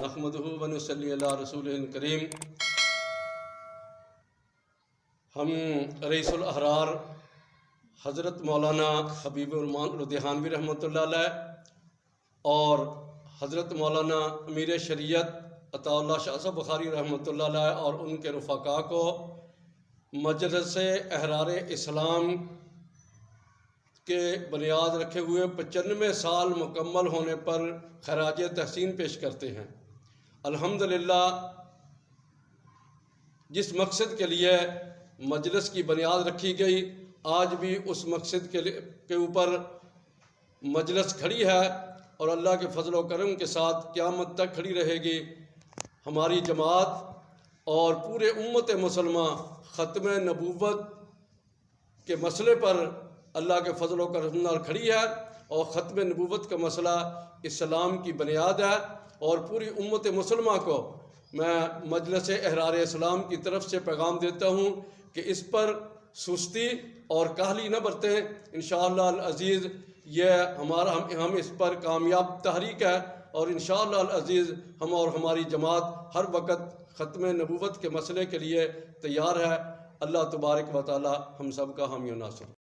نحمدہ و نصلی علی رسولہ الکریم۔ ہم رئیس الاحرار حضرت مولانا حبیب الرحمن لدھیانوی رحمۃ اللہ علیہ اور حضرت مولانا امیر شریعت عطا اللہ شاہ صاحب بخاری رحمۃ اللہ علیہ اور ان کے رفقاء کو مجلس احرار اسلام کے بنیاد رکھے ہوئے 95 سال مکمل ہونے پر خراج تحسین پیش کرتے ہیں۔ الحمدللہ جس مقصد کے لیے مجلس کی بنیاد رکھی گئی، آج بھی اس مقصد کے اوپر مجلس کھڑی ہے اور اللہ کے فضل و کرم کے ساتھ قیامت تک کھڑی رہے گی۔ ہماری جماعت اور پورے امت مسلمہ ختم نبوت کے مسئلے پر اللہ کے فضل و کرم سے کھڑی ہے، اور ختم نبوت کا مسئلہ اسلام کی بنیاد ہے، اور پوری امت مسلمہ کو میں مجلس احرار اسلام کی طرف سے پیغام دیتا ہوں کہ اس پر سستی اور کاہلی نہ برتیں۔ انشاءاللہ العزیز ہم اس پر کامیاب تحریک ہے، اور انشاءاللہ العزیز ہم اور ہماری جماعت ہر وقت ختم نبوت کے مسئلے کے لیے تیار ہے۔ اللہ تبارک و تعالی ہم سب کا حامی و ناصر۔